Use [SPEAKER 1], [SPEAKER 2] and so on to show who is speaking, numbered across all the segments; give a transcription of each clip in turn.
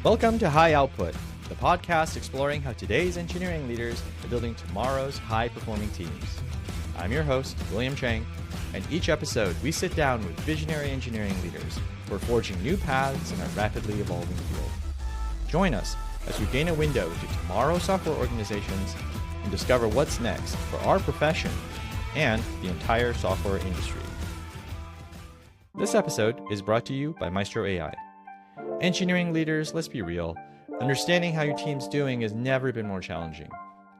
[SPEAKER 1] Welcome to High Output, the podcast exploring how today's engineering leaders are building tomorrow's high-performing teams. I'm your host, William Chang, and each episode we sit down with visionary engineering leaders who are forging new paths in a rapidly evolving field. Join us as we gain a window into tomorrow's software organizations and discover what's next for our profession and the entire software industry. This episode is brought to you by Maestro AI. Engineering leaders, let's be real, understanding how your team's doing has never been more challenging,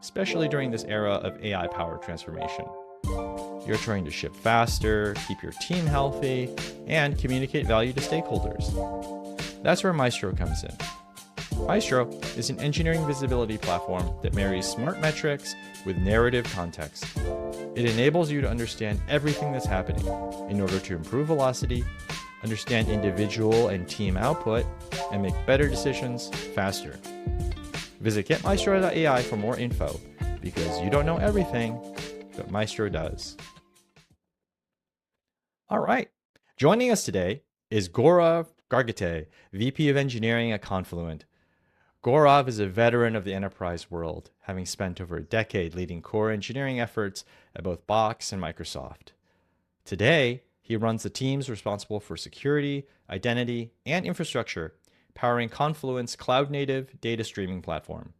[SPEAKER 1] especially during this era of AI-powered transformation. You're trying to ship faster, keep your team healthy, and communicate value to stakeholders. That's where Maestro comes in. Maestro is an engineering visibility platform that marries smart metrics with narrative context. It enables you to understand everything that's happening in order to improve velocity, understand individual and team output, and make better decisions faster. Visit getmaestro.ai for more info, because you don't know everything, but Maestro does. All right. Joining us today is Gaurav Gargate, VP of Engineering at Confluent. Gaurav is a veteran of the enterprise world, having spent over a decade leading core engineering efforts at both Box and Microsoft. Today, he runs the teams responsible for security, identity, and infrastructure, powering Confluent's cloud-native data streaming platform.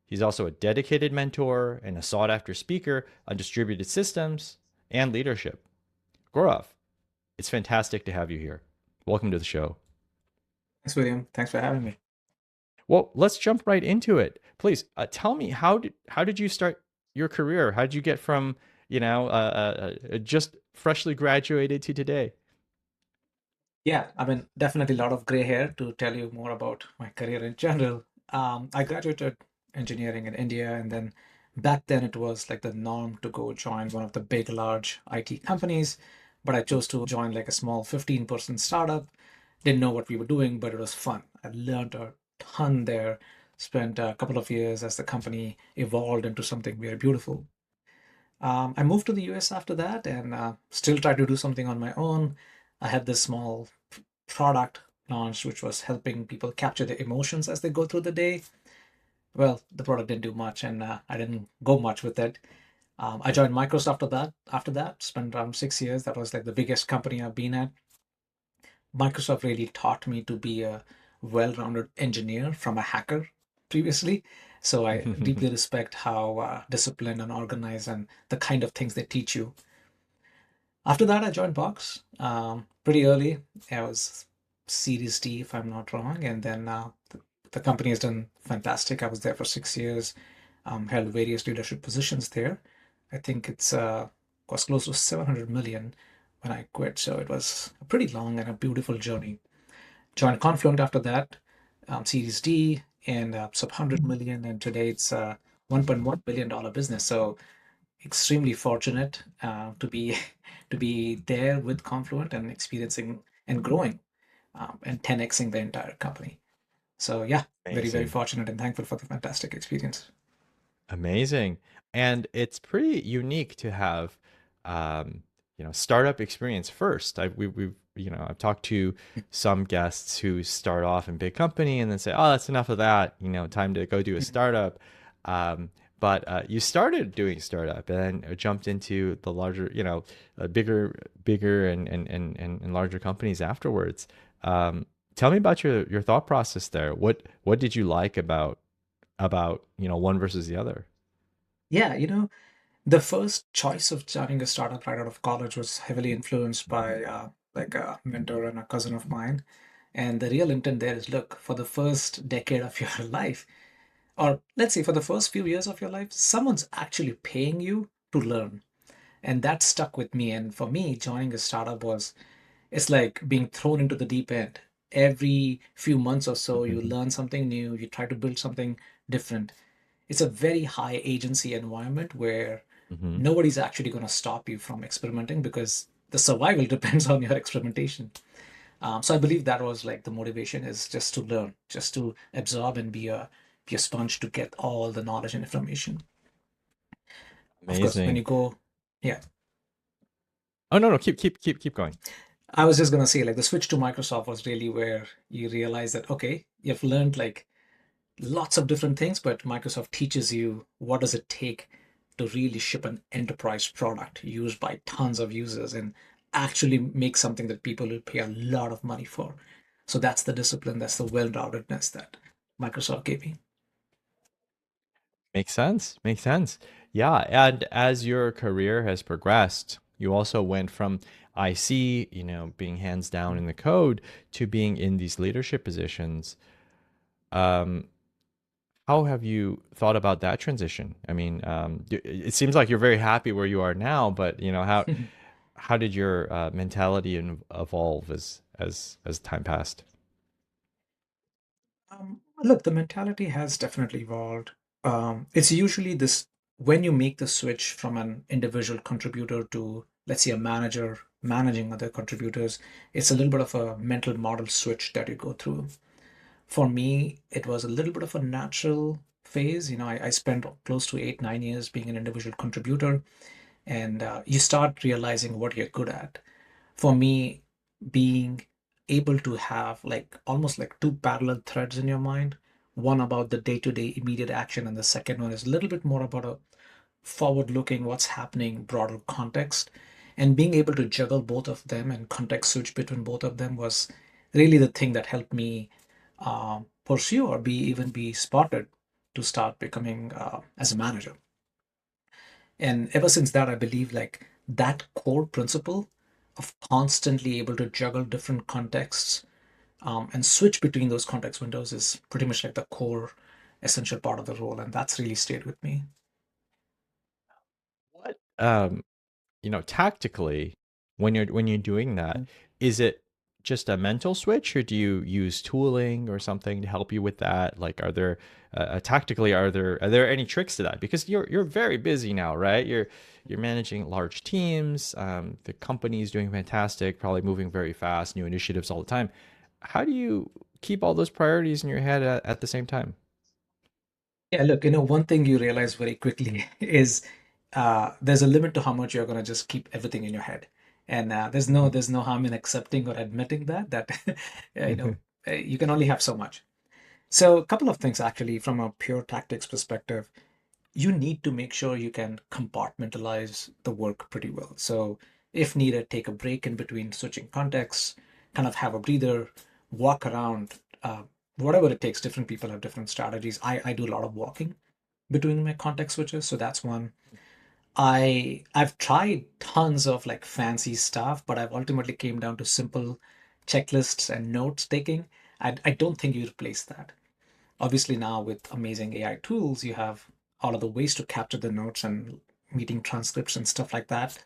[SPEAKER 1] He's also a dedicated mentor and a sought-after speaker on distributed systems and leadership. Gaurav, it's fantastic to have you here. Welcome to the show.
[SPEAKER 2] Thanks, William. Thanks for having me.
[SPEAKER 1] Well, let's jump right into it. Please tell me, how did you start your career? How did you get from just freshly graduated to today?
[SPEAKER 2] Yeah, definitely a lot of gray hair to tell you more about my career in general. I graduated engineering in India, and then back then it was like the norm to go join one of the big, large IT companies. But I chose to join like a small 15-person startup. Didn't know what we were doing, but it was fun. I learned a ton there, spent a couple of years as the company evolved into something very beautiful. I moved to the US after that and still tried to do something on my own. I had this small product launched, which was helping people capture their emotions as they go through the day. Well, the product didn't do much, and I didn't go much with it. I joined Microsoft after that. Spent around 6 years. That was like the biggest company I've been at. Microsoft really taught me to be a well-rounded engineer from a hacker previously. So I deeply respect how disciplined and organized and the kind of things they teach you. After that, I joined Box pretty early. I was Series D, if I'm not wrong. And then the company has done fantastic. I was there for 6 years, held various leadership positions there. I think it's was close to 700 million when I quit. So it was a pretty long and a beautiful journey. Joined Confluent after that, Series D, and sub 100 million. And today it's a $1.1 billion business. So extremely fortunate to be to be there with Confluent and experiencing and growing and 10xing the entire company. So yeah, very, very
[SPEAKER 1] Amazing.
[SPEAKER 2] fortunate and thankful for the fantastic experience.
[SPEAKER 1] Amazing. And it's pretty unique to have, startup experience first. I've talked to some guests who start off in big company and then say, oh, that's enough of that, time to go do a startup. But you started doing startup and then jumped into the larger, bigger and larger companies afterwards. Tell me about your thought process there. What did you like about one versus the other?
[SPEAKER 2] Yeah, the first choice of starting a startup right out of college was heavily influenced by like a mentor and a cousin of mine. And the real intent there is, look, for the first decade of your life, or let's say for the first few years of your life, someone's actually paying you to learn. And that stuck with me. And for me, joining a startup was, it's like being thrown into the deep end. Every few months or so, you learn something new, you try to build something different. It's a very high agency environment where
[SPEAKER 1] Hmm.
[SPEAKER 2] nobody's actually going to stop you from experimenting because the survival depends on your experimentation. So I believe that was like the motivation is just to learn, just to absorb and be a sponge to get all the knowledge and information. Of course, when
[SPEAKER 1] Amazing.
[SPEAKER 2] you go, yeah.
[SPEAKER 1] Oh, no, keep going.
[SPEAKER 2] I was just gonna say, like the switch to Microsoft was really where you realize that okay, you've learned like lots of different things, but Microsoft teaches you what does it take to really ship an enterprise product used by tons of users and actually make something that people will pay a lot of money for. So that's the discipline, that's the well-roundedness that Microsoft gave me.
[SPEAKER 1] Makes sense. Makes sense. Yeah. And as your career has progressed, you also went from IC, being hands down in the code to being in these leadership positions. Um, how have you thought about that transition? I mean, it seems like you're very happy where you are now, but how did your mentality evolve as time passed?
[SPEAKER 2] Look, the mentality has definitely evolved. It's usually this when you make the switch from an individual contributor to, let's say, a manager managing other contributors, it's a little bit of a mental model switch that you go through. For me, it was a little bit of a natural phase. I spent close to 8, 9 years being an individual contributor, and you start realizing what you're good at. For me, being able to have like almost like two parallel threads in your mind, one about the day-to-day immediate action, and the second one is a little bit more about a forward looking what's happening broader context, and being able to juggle both of them and context switch between both of them was really the thing that helped me pursue or be spotted to start becoming as a manager. And ever since that, I believe like that core principle of constantly able to juggle different contexts and switch between those context windows is pretty much like the core essential part of the role. And that's really stayed with me.
[SPEAKER 1] What tactically, when you're doing that, is it just a mental switch, or do you use tooling or something to help you with that? Like, are there tactically, are there any tricks to that? Because you're very busy now, right? You're managing large teams. The company is doing fantastic, probably moving very fast, new initiatives all the time. How do you keep all those priorities in your head at the same time?
[SPEAKER 2] Yeah, look, one thing you realize very quickly is there's a limit to how much you're going to just keep everything in your head. And there's no harm in accepting or admitting that you can only have so much. So a couple of things actually from a pure tactics perspective, you need to make sure you can compartmentalize the work pretty well. So if needed, take a break in between switching contexts, kind of have a breather, walk around, whatever it takes. Different people have different strategies. I do a lot of walking between my context switches, so that's one. I've tried tons of like fancy stuff, but I've ultimately came down to simple checklists and notes taking. I don't think you replace that. Obviously, now with amazing AI tools, you have all of the ways to capture the notes and meeting transcripts and stuff like that.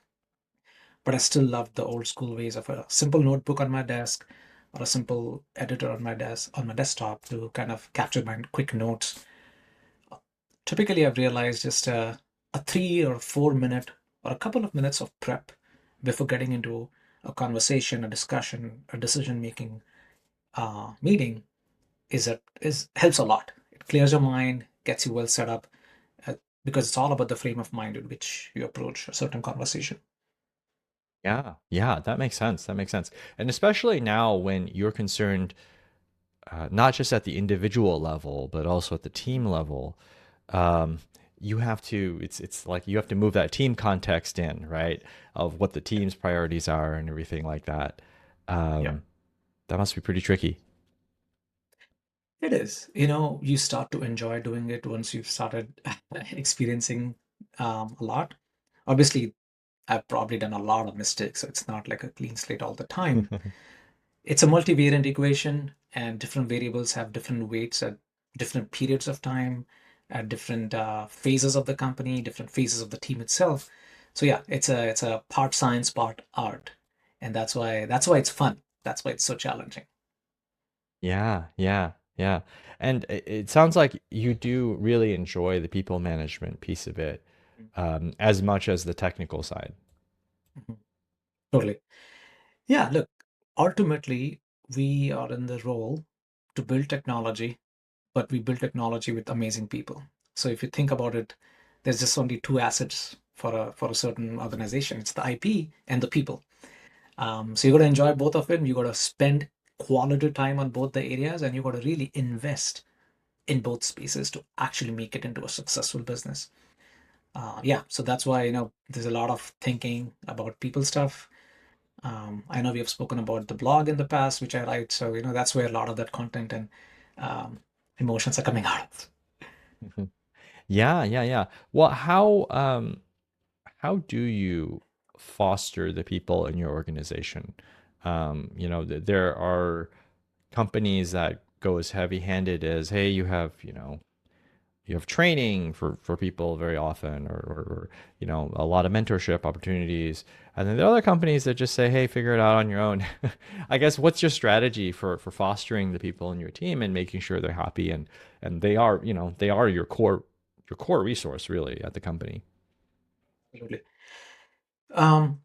[SPEAKER 2] But I still love the old school ways of a simple notebook on my desk or a simple editor on my desk on my desktop to kind of capture my quick notes. Typically, I've realized just a 3 or 4 minute or a couple of minutes of prep before getting into a conversation, a discussion, a decision making meeting is helps a lot. It clears your mind, gets you well set up, uh, because it's all about the frame of mind in which you approach a certain conversation.
[SPEAKER 1] Yeah, yeah, that makes sense. That makes sense. And especially now when you're concerned, not just at the individual level, but also at the team level, um, you have to. It's like you have to move that team context in, right? Of what the team's priorities are and everything like that.
[SPEAKER 2] Yeah,
[SPEAKER 1] Um, that must be pretty tricky.
[SPEAKER 2] it is. You start to enjoy doing it once you've started experiencing a lot. Obviously, I've probably done a lot of mistakes, so it's not like a clean slate all the time. It's a multivariant equation, and different variables have different weights at different periods of time, at different phases of the company, different phases of the team itself. So yeah, it's a part science, part art, and that's why it's fun. That's why it's so challenging.
[SPEAKER 1] Yeah, yeah, yeah. And it sounds like you do really enjoy the people management piece of it, as much as the technical side.
[SPEAKER 2] Mhm. Totally. Yeah, look, ultimately, we are in the role to build technology, but we build technology with amazing people. So if you think about it, there's just only two assets for a certain organization. It's the IP and the people. So you got to enjoy both of it. You got to spend quality time on both the areas, and you got to really invest in both spaces to actually make it into a successful business. Yeah, so that's why there's a lot of thinking about people stuff. I know we have spoken about the blog in the past, which I write. So that's where a lot of that content and um, emotions are coming out of.
[SPEAKER 1] Yeah, yeah, yeah. Well, how do you foster the people in your organization? There are companies that go as heavy-handed as, hey, you have training for people very often, or a lot of mentorship opportunities, and then there are other companies that just say, hey, figure it out on your own. I guess, what's your strategy for fostering the people in your team and making sure they're happy, and they are your core resource really at the company?
[SPEAKER 2] Absolutely. Um,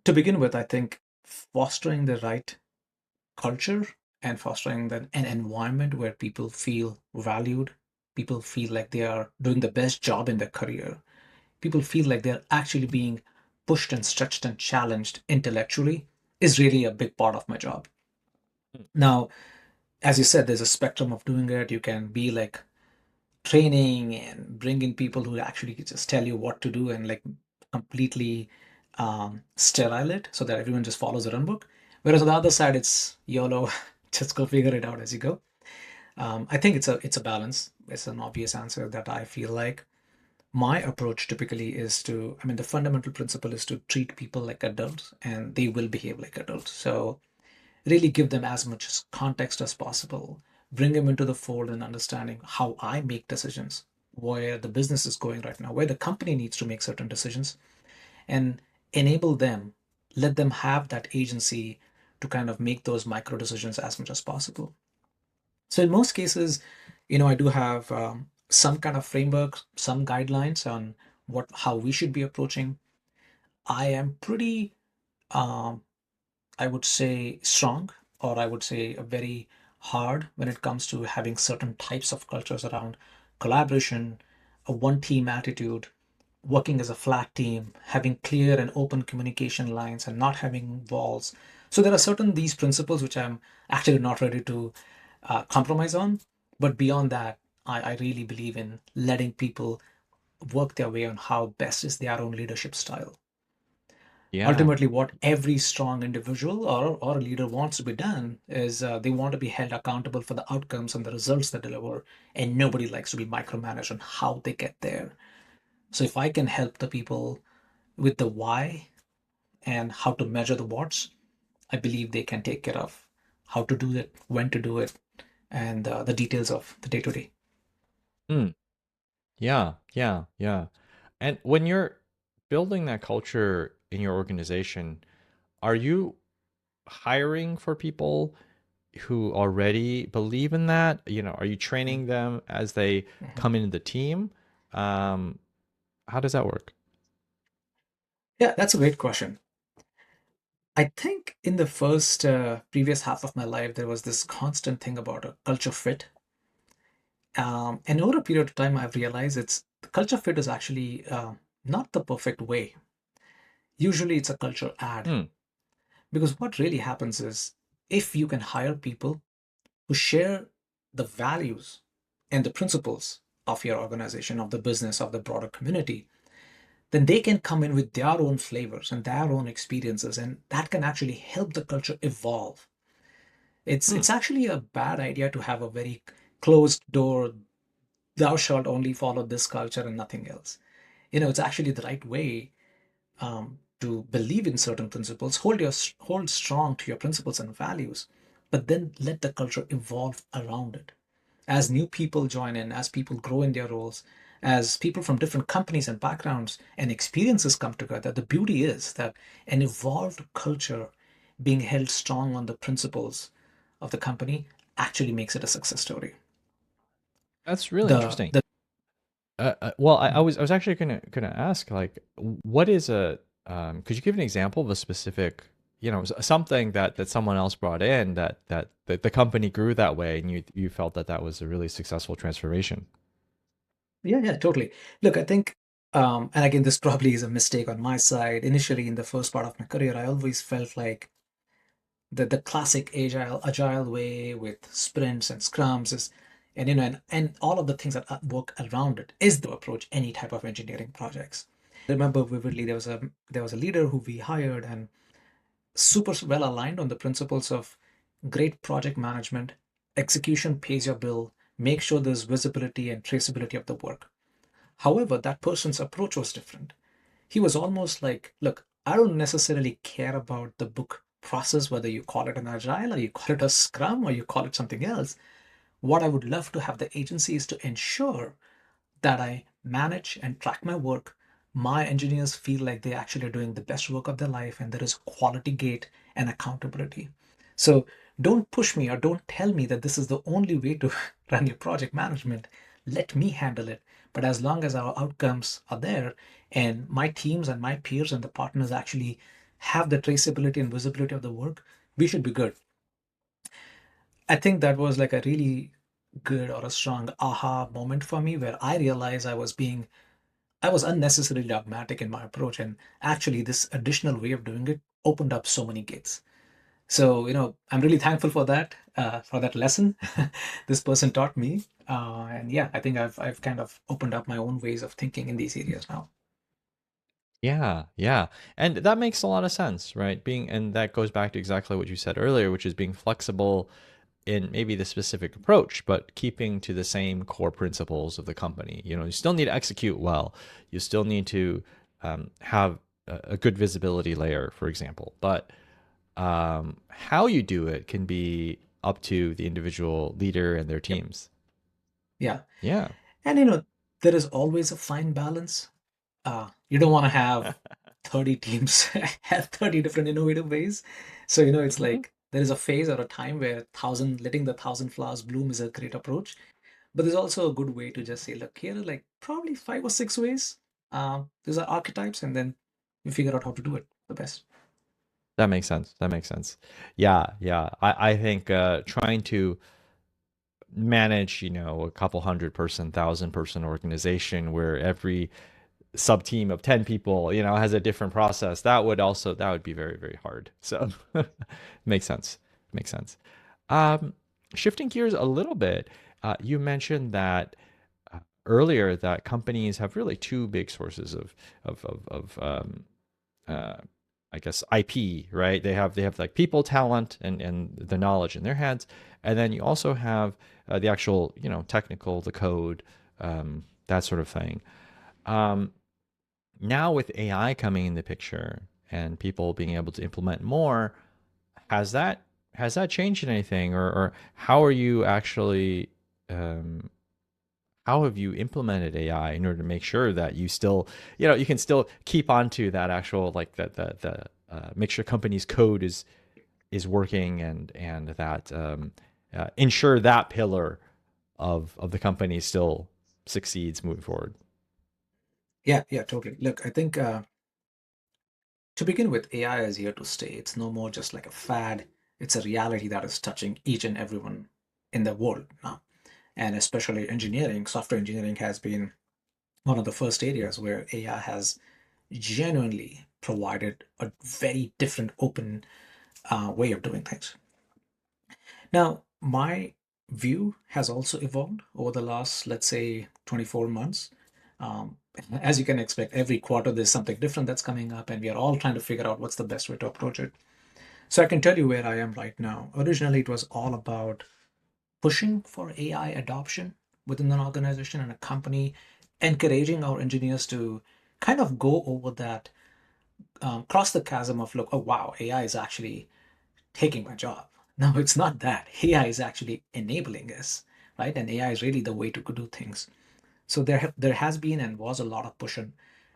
[SPEAKER 2] to begin with, I think fostering the right culture and fostering an environment where people feel valued, people feel like they are doing the best job in their career, people feel like they're actually being pushed and stretched and challenged intellectually is really a big part of my job. Now, as you said, there's a spectrum of doing it. You can be like training and bring in people who actually just tell you what to do and like completely sterile it so that everyone just follows the run book. Whereas on the other side, it's YOLO, just go figure it out as you go. I think it's a balance. It's an obvious answer that I feel like my approach typically is to, I mean, the fundamental principle is to treat people like adults and they will behave like adults. So really give them as much context as possible, bring them into the fold and understanding how I make decisions, where the business is going right now, where the company needs to make certain decisions, and enable them, let them have that agency to kind of make those micro decisions as much as possible. So in most cases, I do have some kind of framework, some guidelines on how we should be approaching. I am pretty um, I would say strong, or I would say very hard when it comes to having certain types of cultures around collaboration, a one team attitude, working as a flat team, having clear and open communication lines, and not having walls. So there are certain these principles which I'm actually not ready to compromise on. But beyond that, I really believe in letting people work their way on how best is their own leadership style.
[SPEAKER 1] Yeah.
[SPEAKER 2] Ultimately what every strong individual or a leader wants to be done is they want to be held accountable for the outcomes and the results they deliver, and nobody likes to be micromanaged on how they get there. So if I can help the people with the why and how to measure the what's, I believe they can take care of how to do it, when to do it, and the details of the day to day.
[SPEAKER 1] Mm. Yeah, yeah, yeah. And when you're building that culture in your organization, are you hiring for people who already believe in that? Are you training them as they
[SPEAKER 2] Mhm.
[SPEAKER 1] come into the team? Um, how does that work?
[SPEAKER 2] Yeah, that's a great question. I think in the first previous half of my life, there was this constant thing about a culture fit. And over a period of time, I've realized it's the culture fit is actually not the perfect way. Usually, it's a culture add
[SPEAKER 1] Hmm.
[SPEAKER 2] because what really happens is if you can hire people who share the values and the principles of your organization, of the business, of the broader community, then they can come in with their own flavors and their own experiences, and that can actually help the culture evolve. It's
[SPEAKER 1] Hmm.
[SPEAKER 2] it's actually a bad idea to have a very closed door, thou shalt only follow this culture and nothing else. It's actually the right way to believe in certain principles, hold strong to your principles and values, but then let the culture evolve around it. As new people join in, as people grow in their roles, as people from different companies and backgrounds and experiences come together, the beauty is that an evolved culture being held strong on the principles of the company actually makes it a success story.
[SPEAKER 1] That's really
[SPEAKER 2] The
[SPEAKER 1] interesting.
[SPEAKER 2] the
[SPEAKER 1] Well, I was actually gonna ask, like, what is a could you give an example of a specific, something that someone else brought in that the company grew that way, and you felt that that was a really successful transformation?
[SPEAKER 2] Yeah, yeah, totally. Look, I think And again, this probably is a mistake on my side. Initially, in the first part of my career, I always felt like the classic agile way with sprints and scrums is, and and all of the things that work around it is the approach any type of engineering projects. I remember vividly there was a leader who we hired and super well aligned on the principles of great project management, execution pays your bill, make sure there's visibility and traceability of the work. However, that person's approach was different. He was almost like, look, I don't necessarily care about the book process, whether you call it an agile or you call it a scrum or you call it something else. What I would love to have the agency is to ensure that I manage and track my work. My engineers feel like they actually are doing the best work of their life and there is quality gate and accountability. So don't push me or don't tell me that this is the only way to run your project management. Let me handle it. But as long as our outcomes are there and my teams and my peers and the partners actually have the traceability and visibility of the work, we should be good. I think that was like a really good or a strong aha moment for me where I realized I was unnecessarily dogmatic in my approach, and actually, this additional way of doing it opened up so many gates. So, I'm really thankful for that lesson this person taught me. And yeah, I think I've kind of opened up my own ways of thinking in these areas now.
[SPEAKER 1] Yeah, yeah. And that makes a lot of sense, right? And that goes back to exactly what you said earlier, which is being flexible in maybe the specific approach, but keeping to the same core principles of the company. You still need to execute well. You still need to have a good visibility layer, for example. But how you do it can be up to the individual leader and their
[SPEAKER 2] Yep.
[SPEAKER 1] teams.
[SPEAKER 2] Yeah.
[SPEAKER 1] Yeah.
[SPEAKER 2] And there is always a fine balance. You don't want to have 30 teams have 30 different innovative ways. So, it's
[SPEAKER 1] Mhm.
[SPEAKER 2] like there is a phase or a time where letting the thousand flowers bloom is a great approach. But there's also a good way to just say, look, here are like probably 5 or 6 ways. These are archetypes, and then you figure out how to do it the best.
[SPEAKER 1] That makes sense. That makes sense. Yeah, yeah. I think trying to manage, a couple hundred person, 1,000 person organization where every sub team of 10 people, has a different process, that would be very, very hard. So makes sense. Makes sense. Um, Shifting gears a little bit, you mentioned that earlier that companies have really two big sources of uh, I guess IP, right? They have like people, talent, and the knowledge in their heads, and then you also have the actual technical, the code, that sort of thing. Um, Now with AI coming in the picture and people being able to implement more, has that has that changed anything, or how are you actually um, how have you implemented AI in order to make sure that you still, you can still keep onto that actual like the make sure company's code is working and that ensure that pillar of the company still succeeds moving forward.
[SPEAKER 2] Yeah, yeah, totally. Look, I think to begin with, AI is here to stay. It's no more just like a fad. It's a reality that is touching each and everyone in the world now. And especially engineering, software engineering has been one of the first areas where AI has genuinely provided a very different, open way of doing things. Now, my view has also evolved over the last, let's say, 24 months. Um, as you can expect, every quarter there's something different that's coming up, and we are all trying to figure out what's the best way to approach it. So I can tell you where I am right now. Originally, it was all about pushing for AI adoption within an organization and a company, encouraging our engineers to kind of go over that, cross the chasm of, look, oh wow, AI is actually taking my job. No, it's not that. AI is actually enabling us, right? And AI is really the way to do things. So there has been and was a lot of push on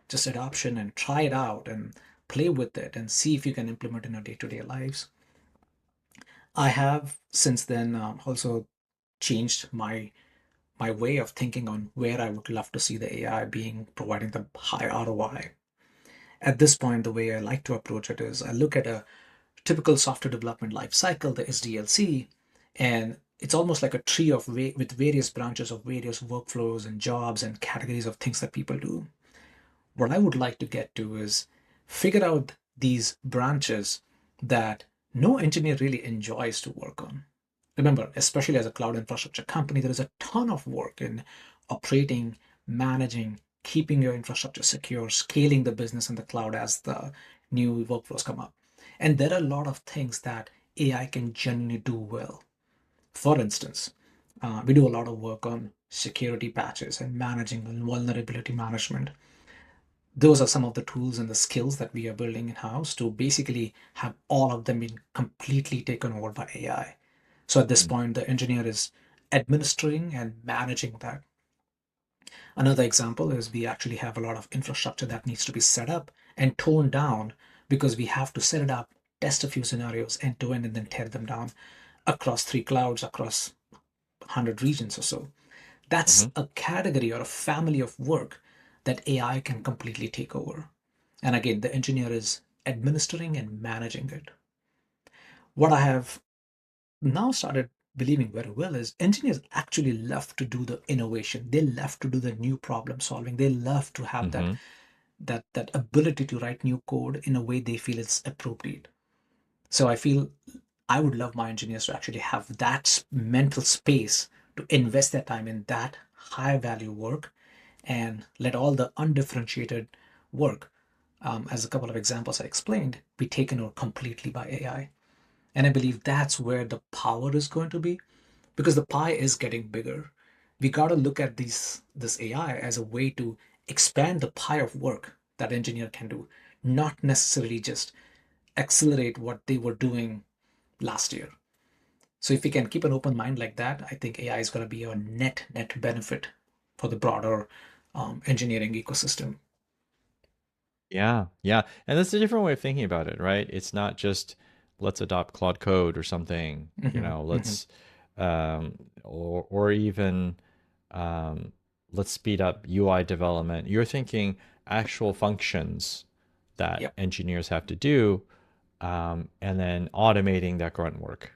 [SPEAKER 2] just adoption and try it out and play with it and see if you can implement in our day-to-day lives. I have since then also changed my way of thinking on where I would love to see the AI being providing the high ROI. At this point, the way I like to approach it is I look at a typical software development life cycle, the SDLC, and it's almost like a tree with various branches of various workflows and jobs and categories of things that people do. What I would like to get to is figure out these branches that no engineer really enjoys to work on. Remember, especially as a cloud infrastructure company, there is a ton of work in operating, managing, keeping your infrastructure secure, scaling the business in the cloud as the new workflows come up. And there are a lot of things that AI can genuinely do well. For instance, we do a lot of work on security patches and managing and vulnerability management. Those are some of the tools and the skills that we are building in house to basically have all of them being completely taken over by AI. So at this
[SPEAKER 1] Mm.
[SPEAKER 2] point, the engineer is administering and managing that. Another example is we actually have a lot of infrastructure that needs to be set up and toned down because we have to set it up, test a few scenarios end to end, and then tear them down across three clouds, across 100 regions or so.
[SPEAKER 1] Mm-hmm.
[SPEAKER 2] That's a category or a family of work that AI can completely take over. And again, the engineer is administering and managing it. What I have now started believing very well is engineers actually love to do the innovation. They love to do the new problem solving. They love to have that
[SPEAKER 1] Mm-hmm.
[SPEAKER 2] that ability to write new code in a way they feel it's appropriate. So I feel I would love my engineers to actually have that mental space to invest their time in that high value work and let all the undifferentiated work, as a couple of examples I explained, be taken over completely by AI. And I believe that's where the power is going to be because the pie is getting bigger. We got to look at this AI as a way to expand the pie of work that engineer can do, not necessarily just accelerate what they were doing last year. So if we can keep an open mind like that, I think AI is going to be a net benefit for the broader engineering ecosystem.
[SPEAKER 1] Yeah, yeah. And that's a different way of thinking about it, right? It's not just let's adopt Claude Code or something,
[SPEAKER 2] Hmm. Hmm.
[SPEAKER 1] let's or even um, let's speed up UI development. You're thinking actual functions that
[SPEAKER 2] Yep,
[SPEAKER 1] engineers have to do, and then automating that grunt work.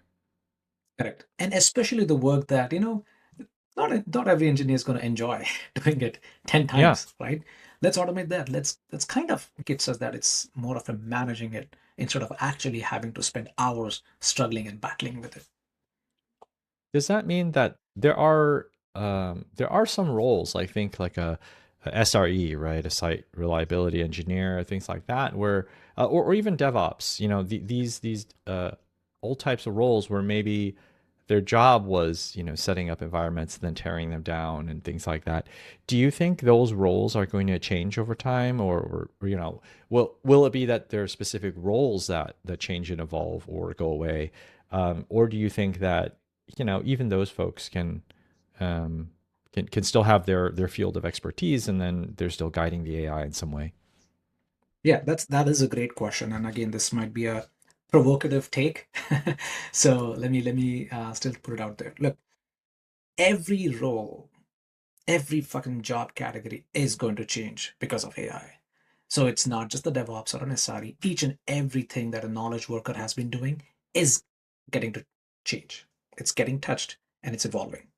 [SPEAKER 2] correct. And especially the work that, not every engineer is going to enjoy doing it 10
[SPEAKER 1] Yeah.
[SPEAKER 2] times, right? Let's automate that. Let's kind of get such that it's more of a managing it instead of actually having to spend hours struggling and battling with it.
[SPEAKER 1] Does that mean that there are some roles, I think, like a SRE, right, a site reliability engineer, things like that, where or even DevOps, these old types of roles where maybe their job was, setting up environments and then tearing them down and things like that. Do you think those roles are going to change over time, or will it be that there are specific roles that change and evolve or go away, or do you think that even those folks um, can still have their field of expertise, and then they're still guiding the AI in some way?
[SPEAKER 2] Yeah, that is a great question. And again, this might be a provocative take. So let me still put it out there. Look, every role, every fucking job category is going to change because of AI. So it's not just the DevOps or an SRE. Each and everything that a knowledge worker has been doing is getting to change. It's getting touched and it's evolving.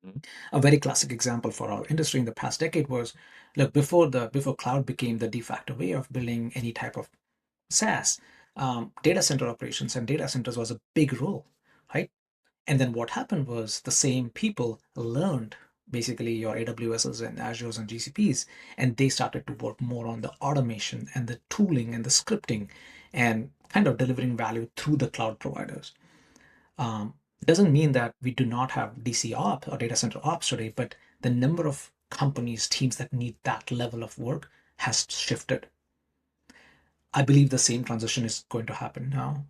[SPEAKER 1] Mhm.
[SPEAKER 2] A very classic example for our industry in the past decade was, look, before cloud became the de facto way of building any type of SaaS, data center operations and data centers was a big role, right? And then what happened was the same people learned basically your AWSs and Azures and GCPs, and they started to work more on the automation and the tooling and the scripting and kind of delivering value through the cloud providers. It doesn't mean that we do not have DC ops or data center ops today, but the number of companies, teams that need that level of work has shifted. I believe the same transition is going to happen now.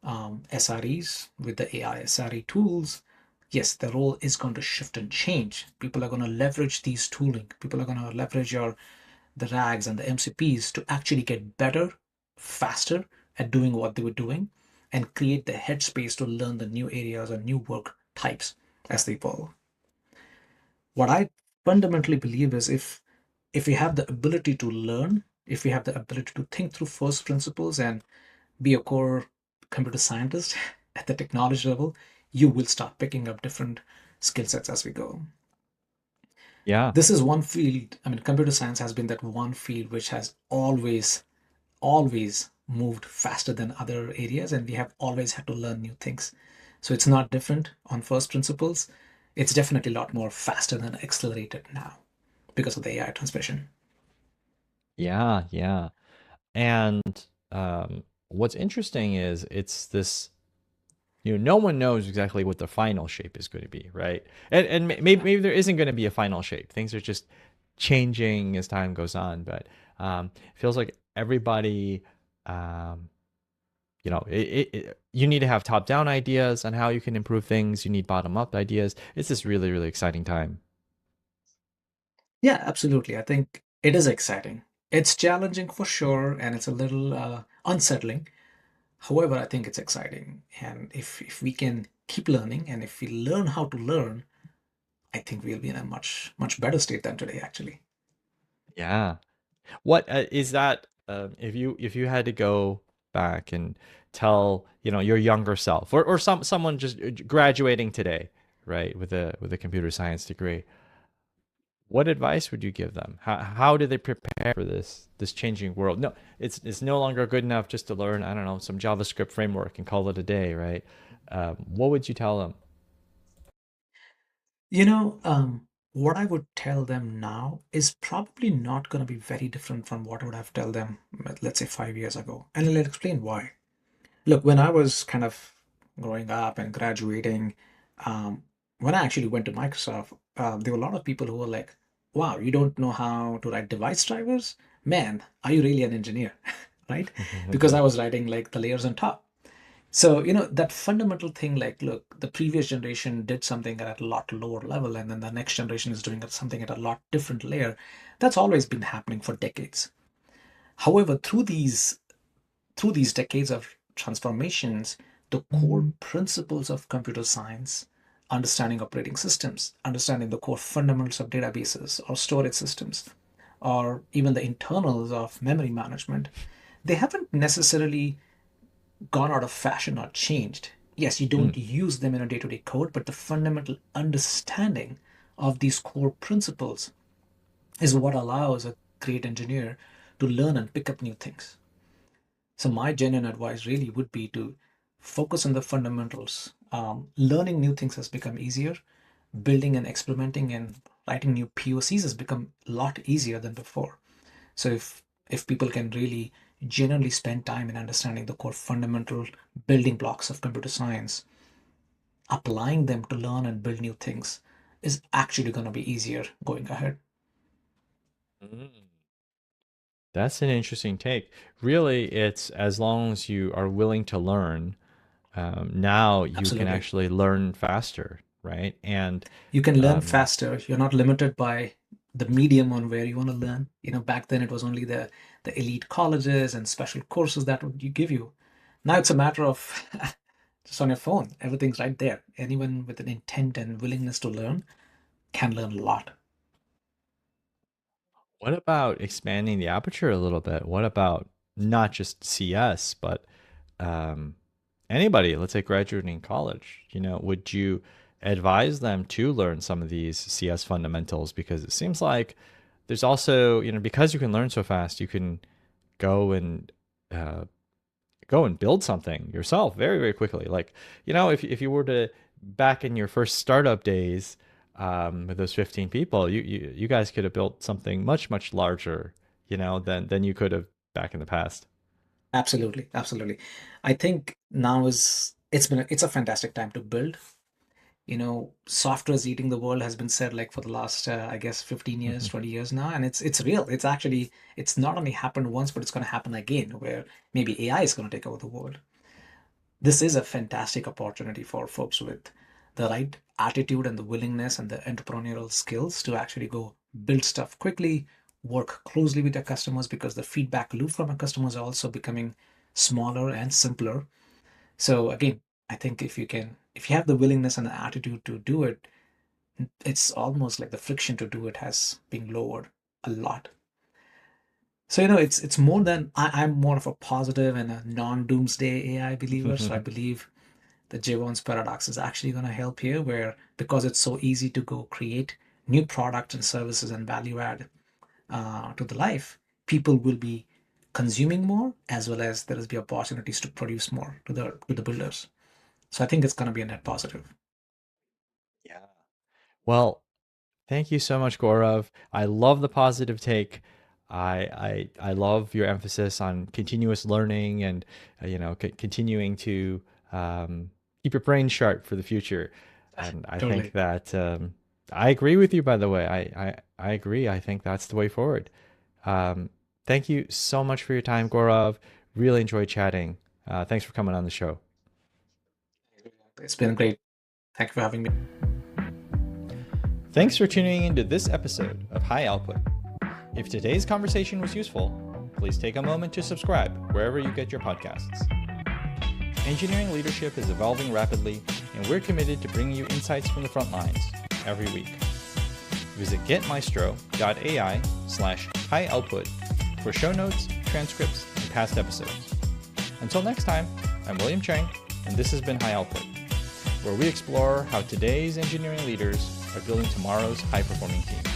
[SPEAKER 2] SREs with the AI SRE tools, yes, the role is going to shift and change. People are going to leverage these tooling. People are going to leverage the RAGs and the MCPs to actually get better, faster at doing what they were doing, and create the headspace to learn the new areas and new work types as they evolve. What I fundamentally believe is if we have the ability to learn, if we have the ability to think through first principles and be a core computer scientist at the technology level, you will start picking up different skill sets as we go.
[SPEAKER 1] Yeah.
[SPEAKER 2] This is one field, I mean, computer science has been that one field which has always moved faster than other areas, and we have always had to learn new things. So it's not different on first principles. It's definitely a lot more faster than accelerated now because of the AI transmission.
[SPEAKER 1] Yeah. Yeah. And what's interesting is it's this, no one knows exactly what the final shape is going to be, right? And maybe there isn't going to be a final shape. Things are just changing as time goes on, but it feels like everybody, um, you need to have top down ideas on how you can improve things. You need bottom up ideas. It's this really, really exciting time.
[SPEAKER 2] Yeah, absolutely. I think it is exciting. It's challenging for sure, and it's a little unsettling. However, I think it's exciting. And if we can keep learning and if we learn how to learn, I think we'll be in a much better state than today, actually.
[SPEAKER 1] Yeah. What is that? If you had to go back and tell your younger self, or someone just graduating today, right, with a computer science degree, what advice would you give them? How do they prepare for this changing world? No, it's no longer good enough just to learn, I don't know, some JavaScript framework and call it a day, right? What would you tell them?
[SPEAKER 2] You know, what I would tell them now is probably not going to be very different from what I would have told them, let's say 5 years ago. And I'll explain why. Look, when I was kind of growing up and graduating, um, when I actually went to Microsoft, there were a lot of people who were like, wow, you don't know how to write device drivers? Man, are you really an engineer? Right? Because I was writing like the layers on top. So, that fundamental thing, like, look, the previous generation did something at a lot lower level, and then the next generation is doing something at a lot different layer. That's always been happening for decades. However, through these decades of transformations, the core principles of computer science, understanding operating systems, understanding the core fundamentals of databases or storage systems, or even the internals of memory management, they haven't necessarily gone out of fashion or changed. Yes, you don't
[SPEAKER 1] Mm.
[SPEAKER 2] use them in a day to day code, but the fundamental understanding of these core principles is what allows a great engineer to learn and pick up new things. So, my genuine advice really would be to focus on the fundamentals. Learning new things has become easier. Building and experimenting and writing new POCs has become a lot easier than before. So if people can really genuinely spend time in understanding the core fundamental building blocks of computer science, applying them to learn and build new things is actually going to be easier going ahead.
[SPEAKER 1] Mm. That's an interesting take. Really, it's as long as you are willing to learn, now you can
[SPEAKER 2] Absolutely.
[SPEAKER 1] actually learn faster, right? And
[SPEAKER 2] You can learn
[SPEAKER 1] um,
[SPEAKER 2] faster. You're not limited by the medium on where you want to learn. Back then it was only the elite colleges and special courses that would you give you. Now it's a matter of just on your phone. Everything's right there. Anyone with an intent and willingness to learn can learn a lot.
[SPEAKER 1] what about expanding the aperture a little bit? What about not just CS, but um, anybody, let's say graduating college, would you advise them to learn some of these CS fundamentals? Because it seems like there's also, because you can learn so fast, you can go and uh, build something yourself very, very quickly. Like, if you were to back in your first startup days, with those 15 people, you guys could have built something much, much larger, than you could have back in the past.
[SPEAKER 2] Absolutely, absolutely. I think now it's a fantastic time to build. Software is eating the world has been said like for the last I guess 15 years, 20 years now, and it's real. It's not only happened once, but it's going to happen again, where maybe AI is going to take over the world. This is a fantastic opportunity for folks with the right attitude and the willingness and the entrepreneurial skills to actually go build stuff quickly, work closely with their customers because the feedback loop from our customers are also becoming smaller and simpler. So again, I think if you have the willingness and the attitude to do it, it's almost like the friction to do it has been lowered a lot. So it's more than I'm more of a positive and a non-doomsday AI believer. So I believe the Jevons paradox is actually going to help here, where because it's so easy to go create new products and services and value add to the life, people will be consuming more, as well as there will be opportunities to produce more to the builders. So I think it's going to be a net positive.
[SPEAKER 1] Yeah. Well, thank you so much, Gaurav. I love the positive take. I love your emphasis on continuous learning and continuing to keep your brain sharp for the future. And I think
[SPEAKER 2] Totally.
[SPEAKER 1] that I agree with you. By the way, I agree. I think that's the way forward. Um, Thank you so much for your time, Gaurav. Really enjoyed chatting. Thanks for coming on the show.
[SPEAKER 2] It's been great. Thank you for having me.
[SPEAKER 1] Thanks for tuning into this episode of High Output. If today's conversation was useful, please take a moment to subscribe wherever you get your podcasts. Engineering leadership is evolving rapidly, and we're committed to bringing you insights from the front lines every week. Visit getmaestro.ai/high output for show notes, transcripts, and past episodes. Until next time, I'm William Chang, and this has been High Output, where we explore how today's engineering leaders are building tomorrow's high-performing teams.